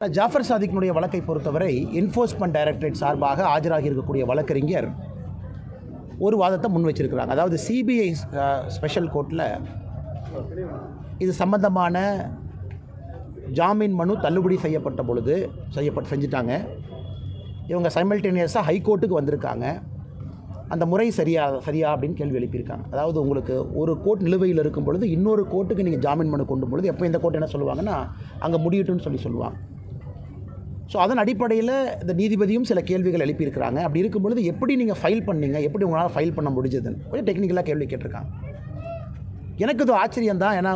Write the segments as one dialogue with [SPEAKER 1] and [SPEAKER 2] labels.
[SPEAKER 1] ஜாஃபர் சாதிக்கினுடைய வழக்கை பொறுத்தவரை enforcement directorate சார்பாக ஆஜராகி இருக்கக்கூடிய வழக்கறிஞர் ஒரு வாதத்தை முன் வச்சிருக்கிறாங்க. அதாவது சிபிஐ ஸ்பெஷல் கோர்ட்டில் இது சம்பந்தமான ஜாமீன் மனு தள்ளுபடி செய்யப்பட்ட பொழுது செஞ்சுட்டாங்க. இவங்க சைமல்டேனியஸாக ஹைகோர்ட்டுக்கு வந்திருக்காங்க. அந்த முறை சரியா அப்படின்னு கேள்வி எழுப்பியிருக்காங்க. அதாவது உங்களுக்கு ஒரு கோர்ட் நிலுவையில் இருக்கும் பொழுது இன்னொரு கோர்ட்டுக்கு நீங்கள் ஜாமீன் மனு கொண்டு பொழுது எப்போ இந்த கோர்ட் என்ன சொல்லுவாங்கன்னா அங்கே முடியட்டும்னு சொல்லுவாங்க. ஸோ அதன் அடிப்படையில் இந்த நீதிபதியும் சில கேள்விகள் எழுப்பியிருக்கிறாங்க. அப்படி இருக்கும் பொழுது எப்படி நீங்கள் ஃபைல் பண்ணீங்க, எப்படி உங்களால் ஃபைல் பண்ண முடிஞ்சதுன்னு கொஞ்சம் டெக்னிக்கலாக கேள்வி கேட்டிருக்காங்க. எனக்கு இது ஆச்சரியம்தான். ஏன்னா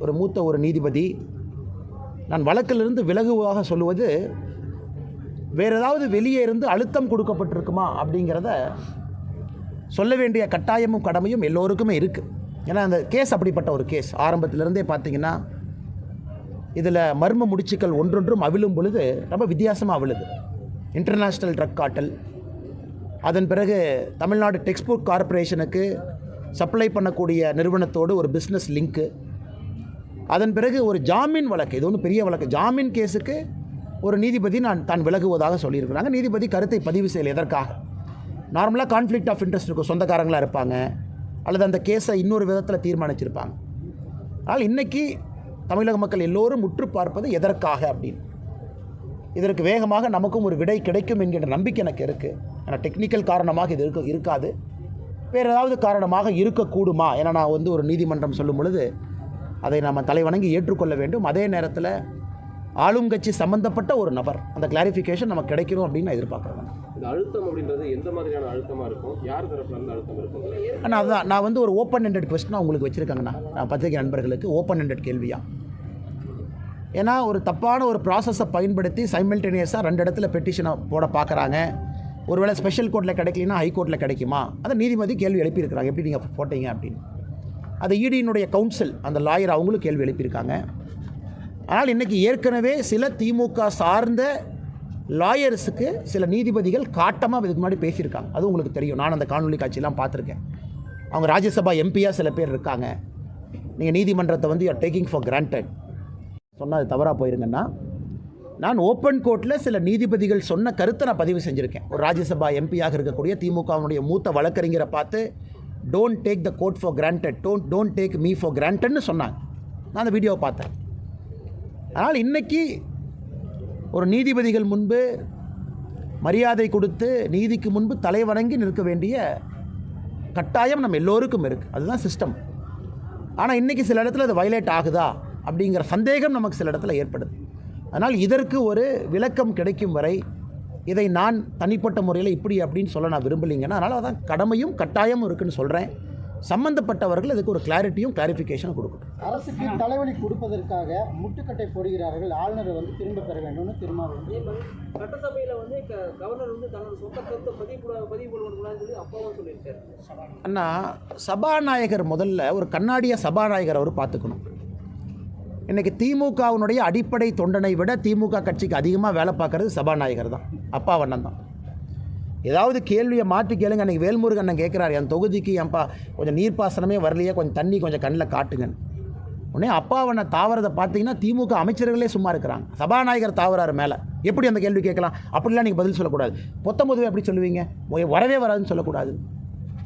[SPEAKER 1] ஒரு மூத்த ஒரு நீதிபதி நான் வழக்கிலிருந்து விலகுவாக சொல்லுவது வேறு ஏதாவது வெளியே இருந்து அழுத்தம் கொடுக்கப்பட்டிருக்குமா அப்படிங்கிறத சொல்ல வேண்டிய கட்டாயமும் கடமையும் எல்லோருக்குமே இருக்குது. ஏன்னா அந்த கேஸ் அப்படிப்பட்ட ஒரு கேஸ். ஆரம்பத்திலிருந்தே பார்த்திங்கன்னா இதில் மர்ம முடிச்சுக்கள் ஒன்றொன்றும் அவிழும் பொழுது ரொம்ப வித்தியாசமாக அவிழுது. இன்டர்நேஷ்னல் ட்ரக் கார்ட்டல், அதன் பிறகு தமிழ்நாடு டெக்ஸ்போர்ட் கார்ப்பரேஷனுக்கு சப்ளை பண்ணக்கூடிய நிறுவனத்தோடு ஒரு பிஸ்னஸ் லிங்க்கு, அதன் பிறகு ஒரு ஜாமீன் வழக்கு. இது ஒன்றும் பெரிய வழக்கு. ஜாமீன் கேஸுக்கு ஒரு நீதிபதி தான் விலகுவதாக சொல்லியிருக்கிறாங்க. நீதிபதி கருத்தை பதிவு செய்யலை. எதற்காக? நார்மலாக கான்ஃப்ளிக்ட் ஆஃப் இன்ட்ரெஸ்ட் இருக்கும், சொந்தக்காரங்களாக இருப்பாங்க, அல்லது அந்த கேஸை இன்னொரு விதத்தில் தீர்மானிச்சிருப்பாங்க. ஆனால் இன்றைக்கி தமிழக மக்கள் எல்லோரும் முற்று பார்ப்பது எதற்காக அப்படின்னு. இதற்கு வேகமாக நமக்கும் ஒரு விடை கிடைக்கும் என்கின்ற நம்பிக்கை எனக்கு இருக்குது. ஆனால் டெக்னிக்கல் காரணமாக இது இருக்காது, வேறு ஏதாவது காரணமாக இருக்கக்கூடுமா? ஏன்னா நான் ஒரு நீதிமன்றம் சொல்லும் பொழுது அதை நாம் தலைவணங்கி ஏற்றுக்கொள்ள வேண்டும். அதே நேரத்தில் ஆளும் கட்சி சம்பந்தப்பட்ட ஒரு நபர், அந்த கிளாரிஃபிகேஷன் நமக்கு கிடைக்கணும் அப்படின்னு நான் எதிர்பார்க்குறேன்.
[SPEAKER 2] இந்த அழுத்தம் அப்படின்றது எந்த மாதிரியான அழுத்தமாக இருக்கும், யார் தரப்புல இருந்து அழுத்தம் இருக்கும்?
[SPEAKER 1] ஆனால் அதுதான் நான் ஒரு ஓப்பன் ஹெண்டட் கொஸ்டினாக உங்களுக்கு வச்சுருக்காங்கண்ணா. நான் பத்திரிகை நண்பர்களுக்கு ஓப்பன் ஹெண்டட் கேள்வியாக. ஏன்னா ஒரு தப்பான ஒரு ப்ராசஸை பயன்படுத்தி சைமல்டேனியஸாக 2 இடத்துல பெட்டிஷனை போட பார்க்குறாங்க. ஒருவேளை ஸ்பெஷல் கோர்ட்டில் கிடைக்கலனா ஹைகோர்ட்டில் கிடைக்குமா? அதை நீதிபதி கேள்வி எழுப்பியிருக்கிறாங்க, எப்படி நீங்கள் போட்டீங்க அப்படின்னு. அது இடியினுடைய கவுன்சில், அந்த லாயர், அவங்களும் கேள்வி எழுப்பியிருக்காங்க. ஆனால் இன்றைக்கி ஏற்கனவே சில திமுக சார்ந்த லாயர்ஸுக்கு சில நீதிபதிகள் காட்டமாக இதுக்கு முன்னாடி பேசியிருக்காங்க. அது உங்களுக்கு தெரியும். நான் அந்த காணொலி காட்சியெல்லாம் பார்த்துருக்கேன். அவங்க ராஜ்யசபா எம்பியாக சில பேர் இருக்காங்க. நீங்கள் நீதிமன்றத்தை you are taking for granted சொன்னால் அது தவறாக போயிருங்கன்னா, நான் ஓப்பன் கோர்ட்டில் சில நீதிபதிகள் சொன்ன கருத்தை நான் பதிவு செஞ்சுருக்கேன். ஒரு ராஜ்யசபா எம்பியாக இருக்கக்கூடிய திமுகவுடைய மூத்த வழக்கறிஞரை பார்த்து don't take the court for granted, don't take me for கிராண்டட்னு சொன்னாங்க. நான் அந்த வீடியோவை பார்த்தேன். அதனால் இன்றைக்கி ஒரு நீதிபதிகள் முன்பு மரியாதை கொடுத்து நீதிக்கு முன்பு தலைவணங்கி நிற்க வேண்டிய கட்டாயம் நம்ம எல்லோருக்கும் இருக்குது. அதுதான் சிஸ்டம். ஆனால் இன்றைக்கி சில இடத்துல அது வயலேட் ஆகுதா அப்படிங்கிற சந்தேகம் நமக்கு சில இடத்துல ஏற்படுது. அதனால் இதற்கு ஒரு விளக்கம் கிடைக்கும் வரை இதை நான் தனிப்பட்ட முறையில் இப்படி அப்படின்னு சொல்ல நான் விரும்பலைங்கன்னா, அதனால் அதான் கடமையும் கட்டாயமும் இருக்குதுன்னு சொல்கிறேன். சம்பந்தப்பட்டவர்கள் அதுக்கு ஒரு கிளாரிஃபிகேஷன் கொடுக்கணும்.
[SPEAKER 3] அரசுக்கு தலைவலி கொடுப்பதற்காக முட்டுக்கட்டை போடுகிறார்கள். ஆளுநரை திரும்ப பெற வேண்டும்னு திருமாவளவன்
[SPEAKER 2] சட்டசபையில் கவர்னர் தன்னோட சொந்த கருத்தை பதிவு சொல்லி அப்பாவும் சொல்லியிருக்காரு.
[SPEAKER 1] அண்ணா, சபாநாயகர் முதல்ல ஒரு கண்ணாடிய சபாநாயகர் அவர் பார்த்துக்கணும். இன்றைக்கி திமுகவினுடைய அடிப்படை தொண்டனை விட திமுக கட்சிக்கு அதிகமாக வேலை பார்க்குறது சபாநாயகர் தான், அப்பாவண்ணன் தான். ஏதாவது கேள்வியை மாற்றி கேளுங்க. அன்றைக்கி வேல்முருகன் அண்ணன் கேட்குறாரு, என் தொகுதிக்கு என்ப்பா கொஞ்சம் நீர்ப்பாசனமே வரலையே, கொஞ்சம் தண்ணி கொஞ்சம் கண்ணில் காட்டுங்கன்னு. உடனே அப்பாவண்ணை தாவறதை பார்த்தீங்கன்னா திமுக அமைச்சர்களே சும்மா இருக்கிறாங்க. சபாநாயகர் தாவறாரு மேலே. எப்படி அந்த கேள்வி கேட்கலாம்? அப்படிலாம் நீங்கள் பதில் சொல்லக்கூடாது. பொதுவே எப்படி சொல்லுவீங்க? வரவே வராதுன்னு சொல்லக்கூடாது.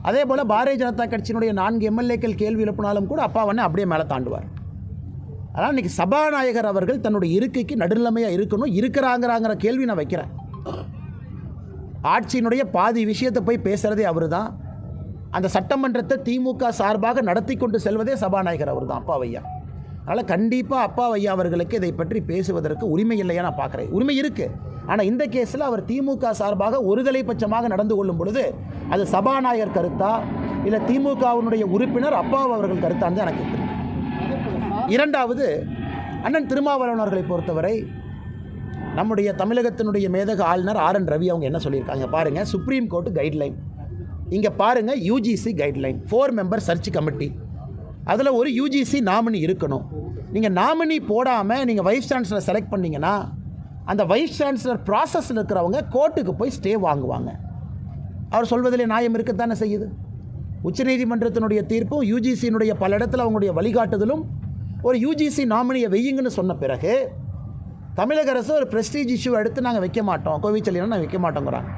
[SPEAKER 1] அதே போல் பாரதிய ஜனதா கட்சியினுடைய 4 எம்எல்ஏக்கள் கேள்வி எழுப்பினாலும் கூட அப்பாவண்ணை அப்படியே மேலே தாண்டுவார். அதனால் இன்றைக்கி சபாநாயகர் அவர்கள் தன்னுடைய இருக்கைக்கு நடுநிலைமையாக இருக்கணும். இருக்கிறாங்கிற கேள்வி நான் வைக்கிறேன். ஆட்சியினுடைய பாதி விஷயத்தை போய் பேசுகிறதே அவர் தான். அந்த சட்டமன்றத்தை திமுக சார்பாக நடத்தி கொண்டு செல்வதே சபாநாயகர் அவர் தான், அப்பாவையா. அதனால் கண்டிப்பாக அப்பாவையா அவர்களுக்கு இதை பற்றி பேசுவதற்கு உரிமை இல்லையா நான் பார்க்குறேன். உரிமை இருக்குது. ஆனால் இந்த கேஸில் அவர் திமுக சார்பாக ஒருதலை பட்சமாக நடந்து கொள்ளும் பொழுது அது சபாநாயகர் கருத்தா இல்லை திமுகவினுடைய உறுப்பினர் அப்பாவு அவர்கள் கருத்தான்னு தான் எனக்கு தெரியும். இரண்டாவது, அண்ணன் திருமாவளவன் அவர்களை பொறுத்தவரை நம்முடைய தமிழகத்தினுடைய மேதக ஆளுநர் RN ரவி அவங்க என்ன சொல்லியிருக்காங்க பாருங்கள். சுப்ரீம் கோர்ட்டு கைட்லைன், இங்கே பாருங்கள் UGC guideline, 4 member search committee, அதில் ஒரு UGC நாமினி இருக்கணும். நீங்கள் நாமினி போடாமல் நீங்கள் வைஸ் சான்சலர் செலக்ட் பண்ணிங்கன்னா அந்த வைஸ் சான்சலர் ப்ராசஸில் இருக்கிறவங்க கோர்ட்டுக்கு போய் ஸ்டே வாங்குவாங்க. அவர் சொல்வதிலே நியாயம் இருக்கத்தானே செய்யுது. உச்சநீதிமன்றத்தினுடைய தீர்ப்பும் UGCயினுடைய பல இடத்துல அவங்களுடைய வழிகாட்டுதலும் ஒரு UGC நாமினியை வெய்யுங்கன்னு சொன்ன பிறகு தமிழக அரசு ஒரு ப்ரெஸ்டீஜ் இஷ்யூ எடுத்து நாங்கள் வைக்க மாட்டோம், கோவிச்செல்லினா நாங்கள் வைக்க மாட்டோங்கிறாங்க.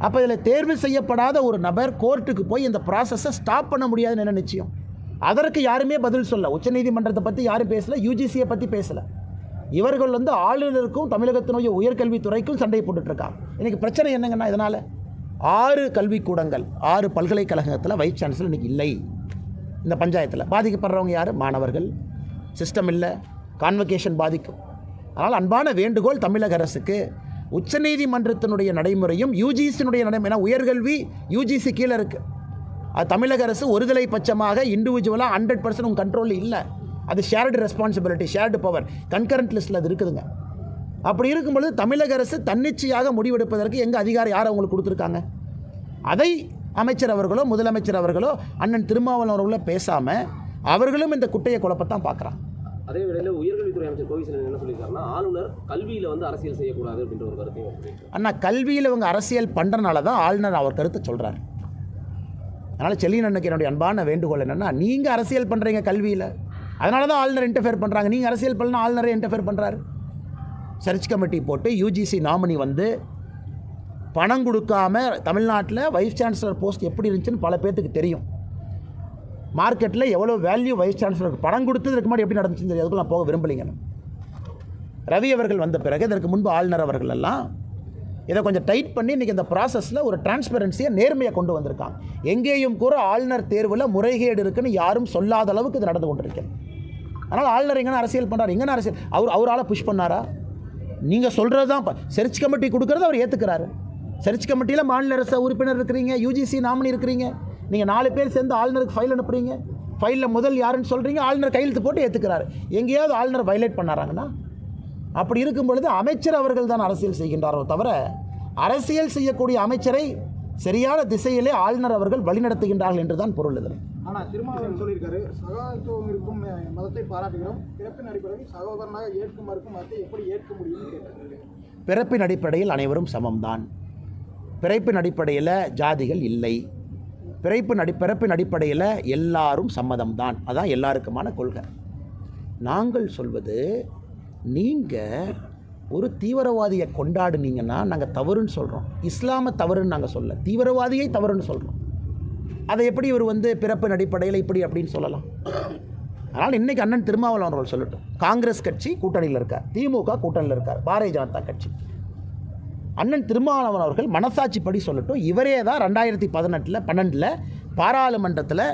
[SPEAKER 1] அப்போ இதில் தேர்வு செய்யப்படாத ஒரு நபர் கோர்ட்டுக்கு போய் இந்த ப்ராசஸை ஸ்டாப் பண்ண முடியாதுன்னு என்ன நிச்சயம்? அதற்கு யாருமே பதில் சொல்ல. உச்சநீதிமன்றத்தை பற்றி யாரும் பேசலை, யூஜிசியை பற்றி பேசலை. இவர்கள் வந்து ஆளுநருக்கும் தமிழகத்தினுடைய உயர்கல்வித்துறைக்கும் சண்டை போட்டுட்ருக்காங்க. இன்றைக்கி பிரச்சனை என்னங்கன்னா, இதனால் 6 கல்விக்கூடங்கள் 6 பல்கலைக்கழகத்தில் வைஸ் சான்சலர் இன்றைக்கி இல்லை. இந்த பஞ்சாயத்தில் பாதிக்கப்படுறவங்க யார்? மாணவர்கள். சிஸ்டம் இல்லை, கான்வகேஷன் பாதிக்கும். அதனால் அன்பான வேண்டுகோள் தமிழக அரசுக்கு, உச்சநீதிமன்றத்தினுடைய நடைமுறையும் யூஜிசியினுடைய நடைமுறை, உயர்கல்வி யூஜிசி கீழே இருக்குது. அது தமிழக அரசு ஒருதலை பட்சமாக இண்டிவிஜுவலாக 100% உங்கள் கண்ட்ரோலில் இல்லை. அது shared responsibility, shared power, concurrent லிஸ்ட்டில் அது இருக்குதுங்க. அப்படி இருக்கும்பொழுது தமிழக அரசு தன்னிச்சையாக முடிவெடுப்பதற்கு எங்கே அதிகாரம் யார் அவங்களுக்கு கொடுத்துருக்காங்க? அதை அமைச்சர் அவர்களோ முதலமைச்சர் அவர்களோ அண்ணன் திருமாவளவன் அவர்களோ பேசாமல் அவர்களும் இந்த குட்டையை குழப்பத்தான் பார்க்குறாங்க.
[SPEAKER 2] அதே வேளையில் உயர்கல்வித்துறை அமைச்சர் கோவிச்செல்வன் என்ன சொல்லியிருக்காருன்னா, ஆளுநர் கல்வியில் வந்து அரசியல் செய்யக்கூடாது அப்படின்ற ஒரு கருத்தையும் சொல்லியிருக்காரு.
[SPEAKER 1] அண்ணா, கல்வியில் இவங்க அரசியல் பண்ணுறனால தான் ஆளுநர் அவர் கருத்தை சொல்கிறார். அதனால் செல்லியன் அண்ணனுக்கு என்னுடைய அன்பான வேண்டுகோள் என்னென்னா, நீங்கள் அரசியல் பண்ணுறீங்க கல்வியில், அதனால தான் ஆளுநர் இன்டர்ஃபியர் பண்ணுறாங்க. நீங்கள் அரசியல் பண்ணலாம், ஆளுநரே இன்டர்ஃபியர் பண்ணுறாரு. சர்ச் கமிட்டி போட்டு யூஜிசி நாமினி வந்து பணம் கொடுக்காம தமிழ்நாட்டில் வைஸ் சான்சலர் போஸ்ட் எப்படி இருந்துச்சுன்னு பல பேர்த்துக்கு தெரியும். மார்க்கெட்டில் எவ்வளோ வேல்யூ வைஸ் சான்சலருக்கு பணம் கொடுத்ததுக்கு முன்னாடி எப்படி நடந்துச்சுன்னு தெரியும். அதுக்குள்ள நான் போக விரும்பலைங்க. ரவி அவர்கள் வந்த பிறகு இதற்கு முன்பு ஆளுநர் அவர்கள் எல்லாம் இதை கொஞ்சம் டைட் பண்ணி இன்றைக்கி இந்த ப்ராசஸில் ஒரு டிரான்ஸ்பரன்சியை நேர்மையை கொண்டு வந்திருக்காங்க. எங்கேயும் கூட ஆளுநர் தேர்வில் முறைகேடு இருக்குன்னு யாரும் சொல்லாத அளவுக்கு இது நடந்து கொண்டிருக்கேன். அதனால் ஆளுநர் எங்கன்னா அரசியல் பண்ணுறாரு, எங்கன்னா அரசியல் அவரால் புஷ் பண்ணாரா? நீங்கள் சொல்கிறது தான் சர்ச் கமிட்டி கொடுக்குறது அவர் ஏற்றுக்கிறாரு. சர்ச் கமிட்டியில் மாநில அரசு உறுப்பினர் இருக்கிறீங்க, யூஜிசி நாமினி இருக்கிறீங்க, நீங்கள் 4 பேர் சேர்ந்து ஆளுநருக்கு ஃபைல் அனுப்புறீங்க. ஃபைலில் முதல் யாருன்னு சொல்கிறீங்க, ஆளுநர் கையெழுத்து போட்டு ஏற்றுக்கிறாரு. எங்கேயாவது ஆளுநர் வயலேட் பண்ணாராங்கன்னா? அப்படி இருக்கும் பொழுது அமைச்சர் அவர்கள் தான் அரசியல் செய்கின்றாரோ தவிர, அரசியல் செய்யக்கூடிய அமைச்சரை சரியான திசையிலே ஆளுநர் அவர்கள் வழிநடத்துகின்றார்கள் என்று தான் பொருள். இதில்
[SPEAKER 3] ஆனால் திருமாவளவன் சொல்லியிருக்காரு, சகோதரத்துவம் இருக்கும் மதத்தை பாராட்டுகிறோம், பிறப்பின் அடிப்படையில் சகோதரனாக ஏற்கும் மறுக்கும் மதத்தை எப்படி ஏற்க முடியும்னு கேட்டார்.
[SPEAKER 1] பிறப்பின் அடிப்படையில் அனைவரும் சமம்தான். பிறப்பின் அடிப்படையில் ஜாதிகள் இல்லை. பிறப்பின் அடிப்படையில் எல்லாரும் சம்மதம்தான். அதான் எல்லாருக்குமான கொள்கை. நாங்கள் சொல்வது, நீங்கள் ஒரு தீவிரவாதியை கொண்டாடுனீங்கன்னா நாங்கள் தவறுன்னு சொல்கிறோம். இஸ்லாமை தவறுன்னு நாங்கள் சொல்ல, தீவிரவாதியை தவறுன்னு சொல்கிறோம். அதை எப்படி இவர் வந்து பிறப்பின் அடிப்படையில் இப்படி அப்படின்னு சொல்லலாம்? அதனால் இன்றைக்கி அண்ணன் திருமாவளவன் அவர்கள் சொல்லட்டும். காங்கிரஸ் கட்சி கூட்டணியில் இருக்கார், திமுக கூட்டணியில் இருக்கார், பாரதிய ஜனதா கட்சி. அண்ணன் திருமாவளவன் அவர்கள் மனசாட்சிப்படி சொல்லட்டும். இவரே தான் 2012 பாராளுமன்றத்தில்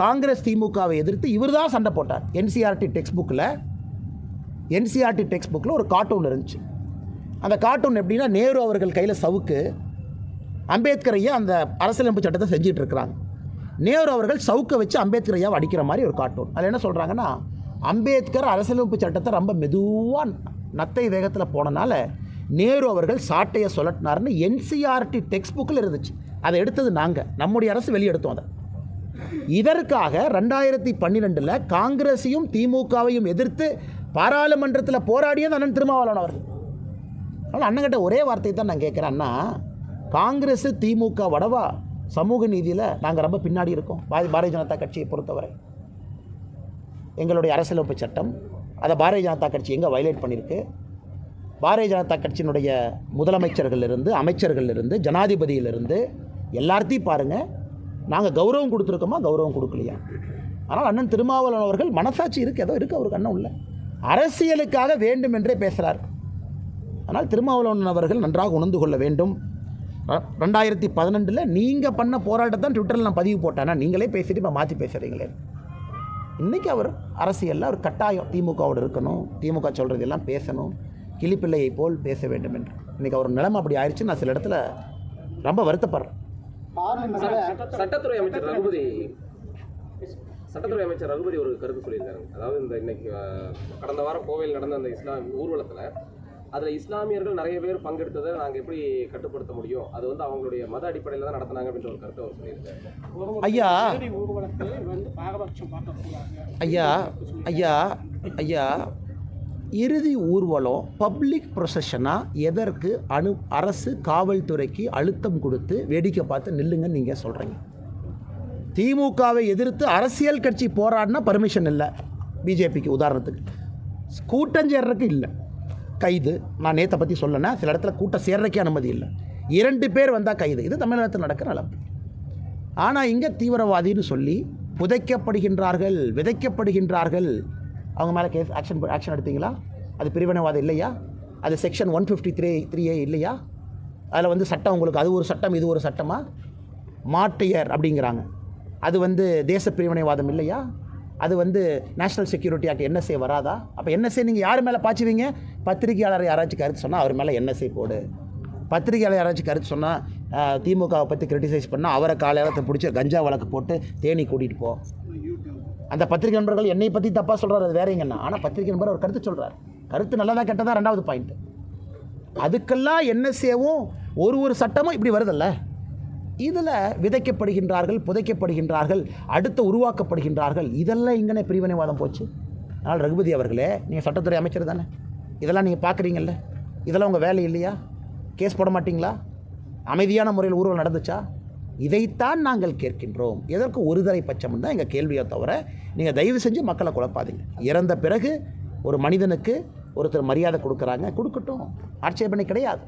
[SPEAKER 1] காங்கிரஸ் திமுகவை எதிர்த்து இவர் தான் சண்டை போட்டார். என்சிஆர்டி டெக்ஸ்ட் புக்கில் ஒரு கார்ட்டூன் இருந்துச்சு. அந்த கார்ட்டூன் எப்படின்னா, நேரு அவர்கள் கையில் சவுக்கு, அம்பேத்கர் ஐயா அந்த அரசியலமைப்பு சட்டத்தை செஞ்சுட்டு இருக்கிறாங்க. நேரு அவர்கள் சவுக்கை வச்சு அம்பேத்கர் ஐயாவை அடிக்கிற மாதிரி ஒரு கார்ட்டூன். அதில் என்ன சொல்கிறாங்கன்னா, அம்பேத்கர் அரசியலமைப்பு சட்டத்தை ரொம்ப மெதுவாக நத்தை வேகத்தில் போனனால நேரு அவர்கள் சாட்டையை சொல்லட்டினார்னு என்சிஆர்டி டெக்ஸ்ட் புக்கில் இருந்துச்சு. அதை எடுத்தது நாங்கள், நம்முடைய அரசு வெளியெடுத்தோம். அதை இதற்காக 2012 காங்கிரஸையும் திமுகவையும் எதிர்த்து பாராளுமன்றத்தில் போராடியது அண்ணன் திருமாவளவன் அவர்கள். ஆனால் அண்ணங்கிட்ட ஒரே வார்த்தை தான் நான் கேட்குறேன், அண்ணா காங்கிரஸ் திமுக வடவா சமூக நீதியில் நாங்கள் ரொம்ப பின்னாடி இருக்கோம். பாரதிய ஜனதா கட்சியை பொறுத்தவரை எங்களுடைய அரசியலமைப்பு சட்டம் அதை பாரதிய ஜனதா கட்சி எங்கே வயலேட் பண்ணியிருக்கு? பாரதிய ஜனதா கட்சியினுடைய முதலமைச்சர்களிலிருந்து, அமைச்சர்களிலிருந்து, ஜனாதிபதியிலிருந்து எல்லாத்தையும் பாருங்கள், நாங்கள் கௌரவம் கொடுத்துருக்கோமா, கௌரவம் கொடுக்கலையா? ஆனால் அண்ணன் திருமாவளவன் அவர்கள் மனசாட்சி இருக்குது, ஏதோ இருக்குது அவருக்கு, அண்ணன் உள்ள அரசியலுக்காக வேண்டும் என்றே பேசுகிறார். ஆனால் திருமாவளவன் அவர்கள் நன்றாக உணர்ந்து கொள்ள வேண்டும். 2012 நீங்கள் பண்ண போராட்டத்தான் ட்விட்டரில் நான் பதிவு போட்டேன்னா நீங்களே பேசிட்டு இப்போ மாற்றி பேசுகிறீங்களே. இன்றைக்கி அவர் அரசியலில் அவர் கட்டாயம் திமுகவோடு இருக்கணும், திமுக சொல்கிறதெல்லாம் பேசணும், கிளிப்பிள்ளையை போல் பேச வேண்டும் என்று. இன்றைக்கி அவர் நிலைமை அப்படி ஆயிடுச்சு. நான் சில இடத்துல ரொம்ப வருத்தப்படுறேன்.
[SPEAKER 2] சட்டத்துறை அமைச்சர் ரகுபதி ஒரு கருத்து சொல்லியிருக்காரு. அதாவது இந்த இன்னைக்கு கடந்த வாரம் கோவையில் நடந்த அந்த இஸ்லாம் ஊர்வலத்தில் அதில் இஸ்லாமியர்கள் நிறைய பேர் பங்கெடுத்ததை நாங்கள் எப்படி கட்டுப்படுத்த முடியும், அது வந்து அவங்களுடைய மத அடிப்படையில் தான் நடத்தினாங்க அப்படின்ற ஒரு கருத்தை அவர் சொல்லியிருக்காரு.
[SPEAKER 1] ஐயா ஐயா ஐயா ஐயா இறுதி ஊர்வலம் பப்ளிக் ப்ரொசஷனாக எதற்கு அரசு காவல்துறைக்கு அழுத்தம் கொடுத்து வேடிக்கை பார்த்து நில்லுங்கன்னு நீங்கள் சொல்கிறீங்க? திமுகவை எதிர்த்து அரசியல் கட்சி போராடினா பர்மிஷன் இல்லை பிஜேபிக்கு, உதாரணத்துக்கு கூட்டஞ்சேர்றதுக்கு இல்லை. கைது. நான் நேற்றை பற்றி சொல்லனா, சில இடத்துல கூட்டம் சேர்றதுக்கே அனுமதி இல்லை. 2 பேர் வந்தால் கைது. இது தமிழகத்தில் நடக்கிற நிலைமை. ஆனால் இங்கே தீவிரவாதின்னு சொல்லி புதைக்கப்படுகின்றார்கள், விதைக்கப்படுகின்றார்கள். அவங்க மேலே கேஸ் ஆக்ஷன் எடுத்தீங்களா? அது பிரிவினைவாதம் இல்லையா? அது செக்ஷன் 153A இல்லையா? அதில் வந்து சட்டம் உங்களுக்கு அது ஒரு சட்டம் இது ஒரு சட்டமா? மாட்டியர் அப்படிங்கிறாங்க. அது வந்து தேச பிரிவினைவாதம் இல்லையா? அது வந்து நேஷனல் செக்யூரிட்டி ஆக்ட் NSA வராதா? அப்போ NSA நீங்கள் யார் மேலே பாய்ச்சுவீங்க? பத்திரிகையாளர் யாராச்சும் கருத்து சொன்னால் அவர் மேலே NSA போடு. பத்திரிகையாளர் யாராச்சும் கருத்து சொன்னால் திமுகவை பற்றி கிரிட்டிசைஸ் பண்ணால் அவரை காலையாளத்தை பிடிச்சி கஞ்சா வழக்கு போட்டு தேனி கூட்டிகிட்டு போ. அந்த பத்திரிகை நண்பர்கள் என்னை பற்றி தப்பாக சொல்கிறார், அது வேறங்கண்ணா. ஆனால் பத்திரிகை நண்பர் ஒரு கருத்து சொல்கிறார். கருத்து நல்லதா கெட்டதா 2வது பாயிண்ட். அதுக்கெல்லாம் NSAவும் ஒரு சட்டமும் இப்படி வருதல்ல. இதில் விதைக்கப்படுகின்றார்கள், புதைக்கப்படுகின்றார்கள், அடுத்து உருவாக்கப்படுகின்றார்கள். இதெல்லாம் இங்கே பிரிவினைவாதம் போச்சு. அதனால் ரகுபதி அவர்களே, நீங்கள் சட்டத்துறை அமைச்சர் தானே, இதெல்லாம் நீங்கள் பார்க்குறீங்கல்ல, இதெல்லாம் உங்கள் வேலை இல்லையா? கேஸ் போட மாட்டிங்களா? அமைதியான முறையில் ஊர்வலம் நடந்துச்சா? இதைத்தான் நாங்கள் கேட்கின்றோம். எதற்கு ஒருதலை பட்சம் தான் எங்கள் கேள்வியை தவிர, நீங்கள் தயவு செஞ்சு மக்களை குழப்பாதீங்க. இறந்த பிறகு ஒரு மனிதனுக்கு ஒருத்தர் மரியாதை கொடுக்குறாங்க, கொடுக்கட்டும், ஆட்சேபனை கிடையாது.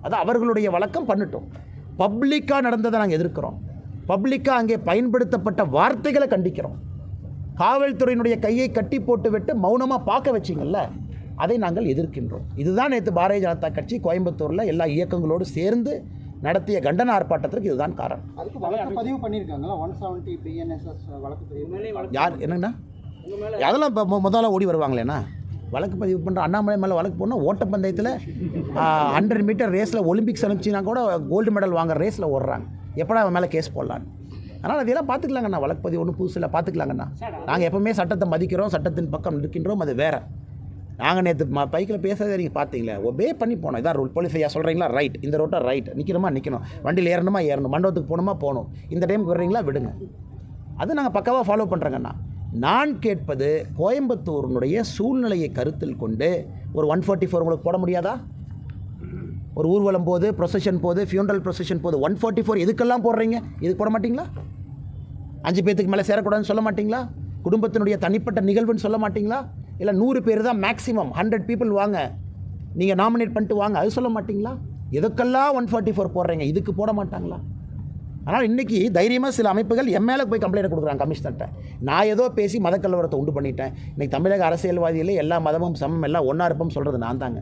[SPEAKER 1] அது அவர்களுடைய வழக்கம், பண்ணட்டும். பப்ளிக்காக நடந்ததை நாங்கள் எதிர்க்கிறோம். பப்ளிக்காக அங்கே பயன்படுத்தப்பட்ட வார்த்தைகளை கண்டிக்கிறோம். காவல்துறையினுடைய கையை கட்டி போட்டு விட்டு மௌனமாக பார்க்க வச்சிங்கல்ல, அதை நாங்கள் எதிர்க்கின்றோம். இதுதான் நேற்று பாரதிய ஜனதா கட்சி கோயம்புத்தூரில் எல்லா இயக்கங்களோடு சேர்ந்து நடத்திய கண்டன ஆர்ப்பாட்டத்திற்கு இதுதான் காரணம்.
[SPEAKER 3] அதுக்கு வழக்கு பதிவு பண்ணியிருக்காங்களா? 170 BNSS வழக்கு பதிவு
[SPEAKER 1] யார் என்னங்கண்ணா? அதெல்லாம் இப்போ முதல்ல ஓடி வருவாங்களேண்ணா. வழக்கு பதிவு பண்ணுற அண்ணாமலை மேலே வழக்கு போனால் ஓட்டப்பந்தயத்தில் 100 மீட்டர் ரேஸில் ஒலிம்பிக்ஸ் அனுப்பிச்சின்னா கூட கோல்டு மெடல் வாங்குற ரேஸில் ஓடுறாங்க. எப்படா அவன் மேலே கேஸ் போடலான்னு. அதனால் அதெல்லாம் பார்த்துக்கலாங்கண்ணா. வழக்கு பதிவு ஒன்றும் புதுசில் பார்த்துக்கலாங்கண்ணா. நாங்கள் எப்போவுமே சட்டத்தை மதிக்கிறோம், சட்டத்தின் பக்கம் இருக்கின்றோம். அது வேறு. நாங்கள் நேற்று பைக்கில் பேசுறதை நீங்கள் பார்த்தீங்களே, ஒபே பண்ணி போனோம். இதான் ரூல். போலீஸ் ஐயா சொல்கிறீங்களா, ரைட். இந்த ரோட்டை ரைட், நிற்கணுமா நிற்கணும், வண்டியில் ஏறணுமா ஏறணும், மண்டபத்துக்கு போகணுமா போகணும், இந்த டைமுக்கு விடுறீங்களா விடுங்க. அது நாங்கள் பக்காவாக ஃபாலோ பண்ணுறோங்கண்ணா. நான் கேட்பது கோயம்புத்தூரினுடைய சூழ்நிலையை கருத்தில் கொண்டு ஒரு 144 உங்களுக்கு போட முடியாதா? ஒரு ஊர்வலம் போது, ப்ரொசஷன் போது, ஃபியூனரல் ப்ரொசஷன் போது 144 எதுக்கெல்லாம் போடுறீங்க? இதுக்கு போட மாட்டிங்களா? 5 பேத்துக்கு மேலே சேரக்கூடாதுன்னு சொல்ல மாட்டிங்களா? குடும்பத்தினுடைய தனிப்பட்ட நிகழ்வுன்னு சொல்ல மாட்டிங்களா? இல்லை 100 பேர் தான் மேக்ஸிமம், 100 பீப்புள் வாங்க, நீங்கள் நாமினேட் பண்ணிட்டு வாங்க, அது சொல்ல மாட்டிங்களா? எதுக்கெல்லாம் 144 போடுறீங்க? இதுக்கு போட மாட்டாங்களா? ஆனால் இன்றைக்கி தைரியமாக சில அமைப்புகள் மேலே போய் கம்ப்ளைண்ட் கொடுக்குறாங்க கமிஷனர்கிட்ட. நான் ஏதோ பேசி மதக்கலவரத்தை உண்டு பண்ணிட்டேன், இன்றைக்கி தமிழக அரசியல்வாதிகளே எல்லா மதமும் சமம், எல்லாம் ஒன்றா இருப்போம் சொல்கிறது நான் தாங்க.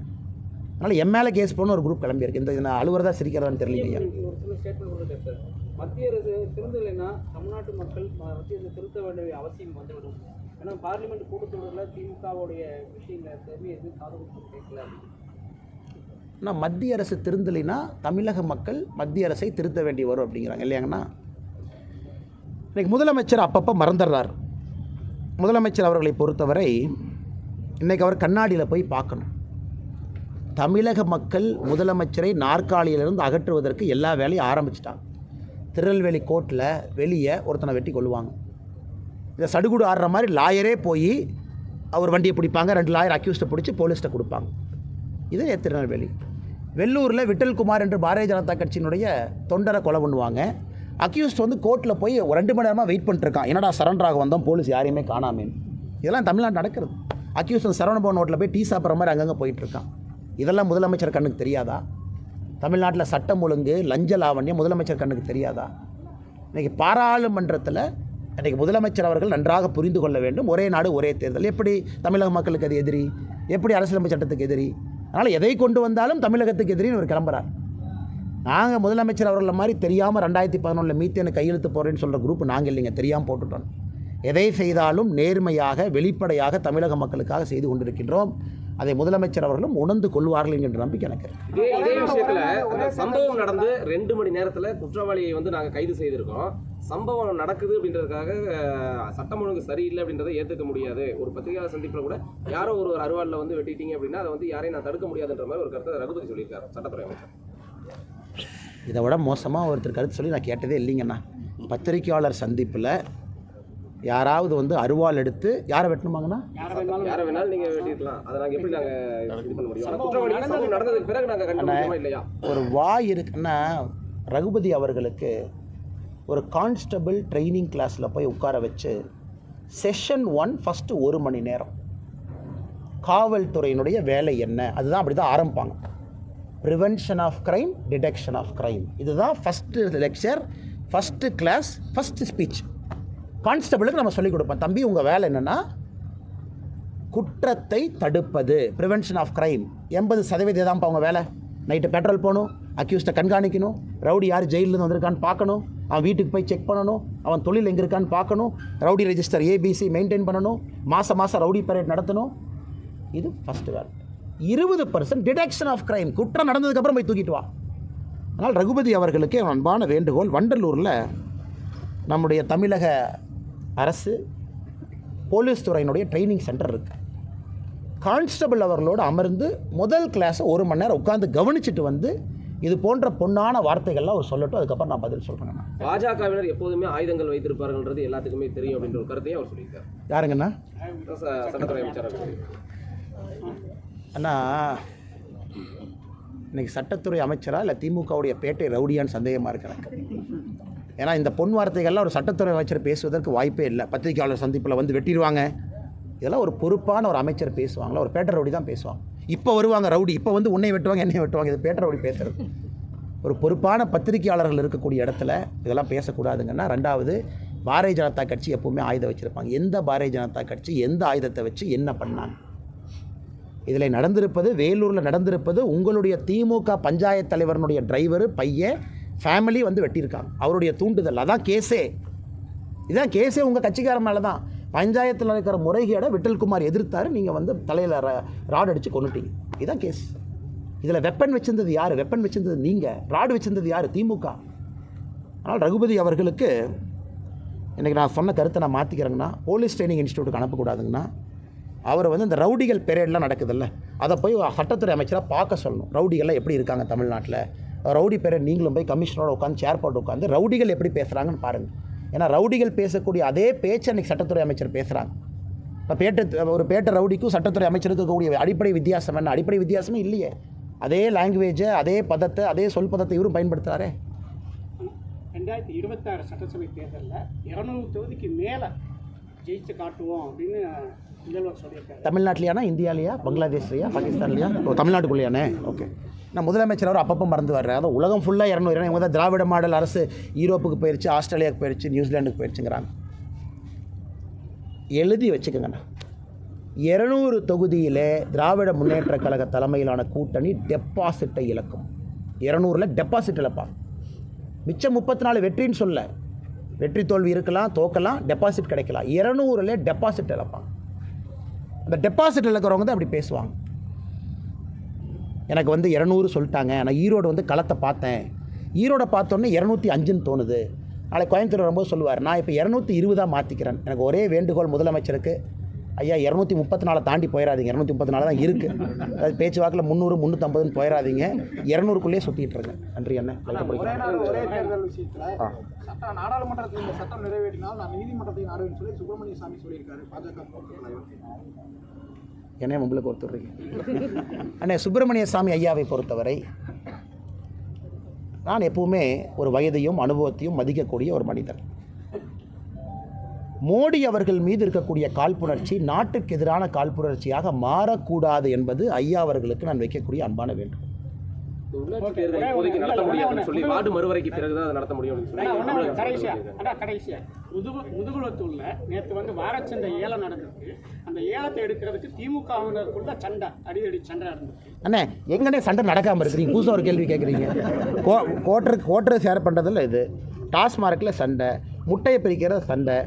[SPEAKER 1] அதனால் மேலே கேஸ் போடணும் ஒரு குரூப் கிளம்பியிருக்கு. இந்த அலுவலர் தான் சிரிக்கிறதான்னு தெரியலையா?
[SPEAKER 4] ஒரு சில ஸ்டேட்மெண்ட் மத்திய அரசு திருந்தலைன்னா தமிழ்நாட்டு மக்கள் மத்திய அரசு திருத்த வேண்டிய அவசியம் வந்துவிடும். ஏன்னா பார்லிமெண்ட் கூட்டத்தொடரில் திமுகவுடைய விஷயங்களை தெரிவி எதுவும் காது கேட்கல.
[SPEAKER 1] ஆனால் மத்திய அரசு திருந்தலைன்னா தமிழக மக்கள் மத்திய அரசை திருத்த வேண்டி வரும் அப்படிங்கிறாங்க இல்லையாங்கண்ணா. இன்றைக்கி முதலமைச்சர் அப்பப்போ மறந்துடுறார். முதலமைச்சர் அவர்களை பொறுத்தவரை இன்றைக்கி அவர் கண்ணாடியில் போய் பார்க்கணும். தமிழக மக்கள் முதலமைச்சரை நாற்காலியிலிருந்து அகற்றுவதற்கு எல்லா வேலையும் ஆரம்பிச்சிட்டாங்க. திருநெல்வேலி கோர்ட்டில் வெளியே ஒருத்தனை வெட்டி கொள்ளுவாங்க. இதை சடுகுடு ஆடுற மாதிரி லாயரே போய் அவர் வண்டியை பிடிப்பாங்க, 2 லாயர் அக்யூஸ்ட்டை பிடிச்சி போலீஸ்ட்டை கொடுப்பாங்க. இதே திருநெல்வேலி. வெள்ளூரில் விட்டல்குமார் என்று பாரதிய ஜனதா கட்சியினுடைய தொண்டரை கொலை பண்ணுவாங்க. அக்யூஸ்ட் வந்து கோர்ட்டில் போய் 2 மணி நேரமாக வெயிட் பண்ணிட்டுருக்கான், என்னடா சரண்டராக வந்தோம், போலீஸ் யாரையுமே காணாமேன்னு. இதெல்லாம் தமிழ்நாடு நடக்கிறது. அக்யூஸ்ட் சரவணபவன் ஹோட்டலில் போய் டீ சாப்பிட்ற மாதிரி அங்கங்கே போயிட்டுருக்கான். இதெல்லாம் முதலமைச்சர் கண்ணுக்கு தெரியாதா? தமிழ்நாட்டில் சட்டம் ஒழுங்கு, லஞ்ச லாவண்யம் முதலமைச்சர் கண்ணுக்கு தெரியாதா? இன்றைக்கி பாராளுமன்றத்தில் இன்றைக்கி முதலமைச்சர் அவர்கள் நன்றாக புரிந்து கொள்ள வேண்டும். ஒரே நாடு ஒரே தேர்தல். எப்படி தமிழக மக்களுக்கு அது எதிரி? எப்படி அரசியலமைப்பு சட்டத்துக்கு எதிரி? அதனால் எதை கொண்டு வந்தாலும் தமிழகத்துக்கு எதிரின்னு ஒரு கிளம்புறார். நாங்கள் முதலமைச்சர் அவர்களை மாதிரி தெரியாமல் 2011 மீத்தேனு கையெழுத்து போடுறேன்னு சொல்கிற குரூப் நாங்கள் இல்லைங்க, தெரியாமல் போட்டுட்டோம். எதை செய்தாலும் நேர்மையாக வெளிப்படையாக தமிழக மக்களுக்காக செய்து கொண்டிருக்கின்றோம். அதை முதலமைச்சர் அவர்களும் உணர்ந்து கொள்வார்கள் என்கின்ற நம்பிக்கை எனக்கு இருக்கு.
[SPEAKER 2] இதே விஷயத்துல அந்த சம்பவம் நடந்து 2 மணி நேரத்துல குற்றவாளியை வந்து நாங்க கைது செய்திருக்கோம். சம்பவம் நடக்குது அப்படின்றதுக்காக சட்டம் ஒழுங்கு சரியில்லை அப்படின்றத ஏற்றுக்க முடியாது. ஒரு பத்திரிகையாளர் சந்திப்பில் கூட யாரோ ஒரு அருவாளில் வந்து வெட்டிட்டீங்க அப்படின்னா அதை வந்து யாரையும் நான் தடுக்க முடியாதுன்ற மாதிரி ஒரு கருத்தை ரகுபதி சொல்லியிருக்காரு, சட்டத்துறை அமைச்சர்.
[SPEAKER 1] இதை விட மோசமாக ஒருத்தர் கருத்து சொல்லி நான் கேட்டதே இல்லைங்கண்ணா. பத்திரிகையாளர் சந்திப்பில் யாராவது வந்து அருவாள் எடுத்து யாரை வெட்டணுமாங்கண்ணா?
[SPEAKER 2] யாரை வேணாலும் நீங்கள் வெட்டிருக்கலாம். அதை நாங்கள் எப்படி நாங்கள் இது பண்ண முடியும்? குற்றவாளி சம்பவம் நடந்ததுக்கு பிறகு நாங்கள் கண்டுபிடிச்சோமா இல்லையா?
[SPEAKER 1] ஒரு வாய் இருக்குன்னா ரகுபதி அவர்களுக்கு ஒரு கான்ஸ்டபிள் ட்ரைனிங் கிளாஸில் போய் உட்கார வச்சு செஷன் 1 ஃபஸ்ட்டு 1 மணி நேரம் காவல்துறையினுடைய வேலை என்ன, அதுதான் அப்படி தான் ஆரம்பிப்பாங்க. Prevention of crime, detection of crime, இதுதான் first lecture, first class, first speech. கான்ஸ்டபிளுக்கு நம்ம சொல்லிக் கொடுப்போம், தம்பி உங்கள் வேலை என்னென்னா குற்றத்தை தடுப்பது, ப்ரிவென்ஷன் ஆஃப் க்ரைம். 80% தான்ப்பா அவங்க வேலை. நைட்டு பெட்ரோல் போகணும், அக்யூஸ்டை கண்காணிக்கணும், ரவுடி யார் ஜெயிலேருந்து வந்திருக்கான்னு பார்க்கணும், அவன் வீட்டுக்கு போய் செக் பண்ணணும், அவன் தொழில் எங்கே இருக்கான்னு பார்க்கணும், ரவுடி ரெஜிஸ்டர் ஏபிசி மெயின்டைன் பண்ணணும், மாதம் ரவுடி பரேட் நடத்தணும். இது ஃபஸ்ட்டு வேலை. 20% டிடெக்ஷன் ஆஃப் க்ரைம், குற்றம் நடந்ததுக்கப்புறம் போய் தூக்கிட்டு வா. அதனால் ரகுபதி அவர்களுக்கு அன்பான வேண்டுகோள், வண்டலூரில் நம்முடைய தமிழக அரசு போலீஸ் துறையினுடைய ட்ரைனிங் சென்டர் இருக்குது. கான்ஸ்டபிள் அவர்களோடு அமர்ந்து முதல் கிளாஸை 1 மணி நேரம் உட்காந்து கவனிச்சுட்டு வந்து இது போன்ற பொன்னான வார்த்தைகள்லாம் அவர் சொல்லட்டும், அதுக்கப்புறம் நான் பதில் சொல்கிறேன்.
[SPEAKER 2] பாஜகவினர் எப்போதுமே ஆயுதங்கள் வைத்திருப்பார்கள்ன்றது எல்லாத்துக்குமே தெரியும் அப்படின்ற ஒரு கருத்தையும் அவர் சொல்லியிருக்காரு.
[SPEAKER 1] யாருங்கண்ணா?
[SPEAKER 2] சட்டத்துறை அமைச்சர்
[SPEAKER 1] அண்ணா, இன்றைக்கி சட்டத்துறை அமைச்சரா இல்லை திமுகவுடைய பேட்டை ரவுடியான்னு சந்தேகமாக இருக்கிறேன். ஏன்னா இந்த பொன் வார்த்தைகள்லாம் ஒரு சட்டத்துறை அமைச்சர் பேசுவதற்கு வாய்ப்பே இல்லை. பத்திரிகையாளர் சந்திப்பில் வந்து வெட்டிடுவாங்க. இதெல்லாம் ஒரு பொறுப்பான ஒரு அமைச்சர் பேசுவாங்களா? ஒரு பேட்டை ரவுடி தான் பேசுவாங்க. இப்போ வருவாங்க ரவுடி, இப்போ வந்து உன்னை வெட்டுவாங்க என்னை வெட்டுவாங்க. இது பேட்டை ரவுடி பேசுகிறது. ஒரு பொறுப்பான பத்திரிகையாளர்கள் இருக்கக்கூடிய இடத்துல இதெல்லாம் பேசக்கூடாதுங்கன்னா. ரெண்டாவது, பாரதிய ஜனதா கட்சி எப்போவுமே ஆயுதம் வச்சுருப்பாங்க. எந்த பாரதிய ஜனதா கட்சி எந்த ஆயுதத்தை வச்சு என்ன பண்ணாங்க? இதில் நடந்திருப்பது, வேலூரில் நடந்திருப்பது, உங்களுடைய திமுக பஞ்சாயத்து தலைவரனுடைய டிரைவரு பையன் ஃபேமிலி வந்து வெட்டியிருக்காங்க. அவருடைய தூண்டுதல், அதான் கேஸே. இதுதான் கேஸே உங்கள் கட்சிக்கார மேலே தான். பஞ்சாயத்தில் இருக்கிற முறைகேடை விட்டல்குமார் எதிர்த்தார், நீங்கள் வந்து தலையில் ராடு அடித்து கொண்டுட்டீங்க. இதுதான் கேஸ். இதில் வெப்பன் வச்சிருந்தது யார்? வெப்பன் வச்சிருந்தது நீங்கள். ராடு வச்சிருந்தது யார்? திமுக. ஆனால் ரகுபதி அவர்களுக்கு இன்றைக்கி நான் சொன்ன கருத்தை நான் மாற்றிக்கிறேங்கன்னா, போலீஸ் ட்ரைனிங் இன்ஸ்டியூட்டுக்கு அனுப்பக்கூடாதுங்கன்னா, அவர் வந்து இந்த ரவுடிகள் பெரேட்லாம் நடக்குதில்ல, அதை போய் சட்டத்துறை அமைச்சராக பார்க்க சொல்லணும். ரவுடிகள்லாம் எப்படி இருக்காங்க தமிழ்நாட்டில், ரவுடி பெரேட் நீங்களும் போய் கமிஷனரோட உட்காந்து சேர் போட்டு உட்காந்து ரவுடிகள் எப்படி பேசுகிறாங்கன்னு பாருங்கள். ஏன்னா ரவுடிகள் பேசக்கூடிய அதே பேச்சு அன்றைக்கி சட்டத்துறை அமைச்சர் பேசுகிறாங்க. இப்போ ஒரு பேட்டை ரவுடிக்கும் சட்டத்துறை அமைச்சருக்கு இருக்கக்கூடிய அடிப்படை வித்தியாசம் என்ன? அடிப்படை வித்தியாசமே இல்லையே. அதே லாங்குவேஜை, அதே பதத்தை, அதே சொல் பதத்தை இவரும் பயன்படுத்துகிறாரே.
[SPEAKER 5] 2026 சட்டசபை தேர்தலில் 200 தொகுதிக்கு மேலே ஜெயிச்சு காட்டுவோம் அப்படின்னு முதல்வர் சொல்லியிருக்காரு.
[SPEAKER 1] தமிழ்நாட்டிலையானா, இந்தியாவிலையா, பங்களாதேஷ்லையா, பாகிஸ்தான்லையா? தமிழ்நாட்டுக்குள்ளேயானே? ஓகே. நான் முதலமைச்சர் அவர் அப்பப்போ மறந்து வர்றேன். அதான் உலகம் ஃபுல்லாக 200. இவங்க தான் திராவிட மாடல் அரசு யூரோப்புக்கு போயிடுச்சு, ஆஸ்திரேலியாவுக்கு போயிடுச்சு, நியூசிலாண்டுக்கு போயிடுச்சுங்கிறாங்க. எழுதி வச்சுக்கோங்கண்ணா, 200 தொகுதியிலே திராவிட முன்னேற்ற கழக தலைமையிலான கூட்டணி டெபாசிட்டை இழக்கும். 200ல் டெபாசிட் இழப்பாங்க. மிச்சம் 34 வெற்றின்னு சொல்ல, வெற்றி தோல்வி இருக்கலாம், தோக்கலாம், டெபாசிட் கிடைக்கலாம். 200ல் டெபாசிட் இழப்பாங்க. அந்த டெபாசிட் இழக்கிறவங்க தான் அப்படி பேசுவாங்க. எனக்கு வந்து 200 சொல்லிட்டாங்க, நான் ஈரோடு வந்து களத்தை பார்த்தேன், ஈரோடை பார்த்தோன்னே 205ன்னு தோணுது. நாளைக்கு கோயம்புத்தூர் வரும்போது சொல்லுவார், நான் இப்போ 220 மாற்றிக்கிறேன். எனக்கு ஒரே வேண்டுகோள் முதலமைச்சருக்கு, ஐயா 234 தாண்டி போயிடாதீங்க. 234 தான் இருக்குது. அது பேச்சுவாக்கில் 300, 350ன்னு போயிடாதீங்க. 200க்குள்ளேயே சுற்றிட்டு இருங்க. நன்றி அண்ணன்.
[SPEAKER 3] ஒரே தேர்தல் விஷயத்தில் சட்டம், நாடாளுமன்றத்தில் இந்த சட்டம் நிறைவேற்றினால் நான் நீதிமன்றத்தை நாடுவேன்னு சொல்லி சுப்பிரமணிய சாமி சொல்லியிருக்காரு. பாஜக
[SPEAKER 1] என்னைய உங்களுக்கு ஒருத்தருங்க அண்ணே. சுப்பிரமணிய சாமி ஐயாவை பொறுத்தவரை நான் எப்பவுமே ஒரு வயதையும் அனுபவத்தையும் மதிக்கக்கூடிய ஒரு மனிதன். மோடி அவர்கள் மீது இருக்கக்கூடிய காழ்ப்புணர்ச்சி நாட்டுக்கு எதிரான காழ்ப்புணர்ச்சியாக மாறக்கூடாது என்பது ஐயா அவர்களுக்கு நான் வைக்கக்கூடிய அன்பான வேண்டும்.
[SPEAKER 2] உள்ளாட்சி தேர்தல் இப்போதைக்கு நடத்த முடியாதுன்னு சொல்லி வார்டு மறுவரைக்கு பிறகுதான் அதை நடத்த முடியும்
[SPEAKER 5] கடைசியா முதுகுளத்தூர்ல நேற்று வந்து வாரச்சந்தை ஏலம் நடந்திருக்கு. அந்த ஏலத்தை எடுக்கிறதுக்கு திமுகவினருக்குள்ள சண்டை, அடிதடி சண்டை நடந்திருக்கு.
[SPEAKER 1] அண்ணே, எங்கன்னே சண்டை நடக்காமல் இருக்கிறீங்க? புதுசாக ஒரு கேள்வி கேட்குறீங்க. கோட்டரை ஷேர் பண்ணுறதில்ல, இது டாஸ்மார்க்கில் சண்டை, முட்டையை பிரிக்கிற சண்டை.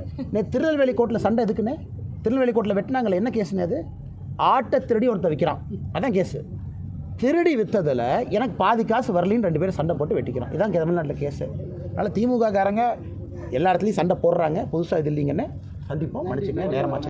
[SPEAKER 1] திருநெல்வேலி கோர்ட்டில் சண்டை எதுக்குண்ணே? திருநெல்வேலி கோர்ட்டில் வெட்டினாங்களே, என்ன கேஸுன்னு? அது ஆட்டை திருடி ஒருத்தர் விற்கிறான், அதான் கேஸு. திருடி விற்றதில் எனக்கு பாதி காசு வரலின்னு 2 பேரும் சண்டை போட்டு வெட்டிக்கிறோம். இதான் தமிழ்நாட்டில் கேஸு. அதனால் திமுககாரங்க எல்லா இடத்துலையும் சண்டை போடுறாங்க. புதுசாக இது இல்லைங்கன்னு சந்திப்போம். மன்னிச்சுங்க, நேரமாச்சு.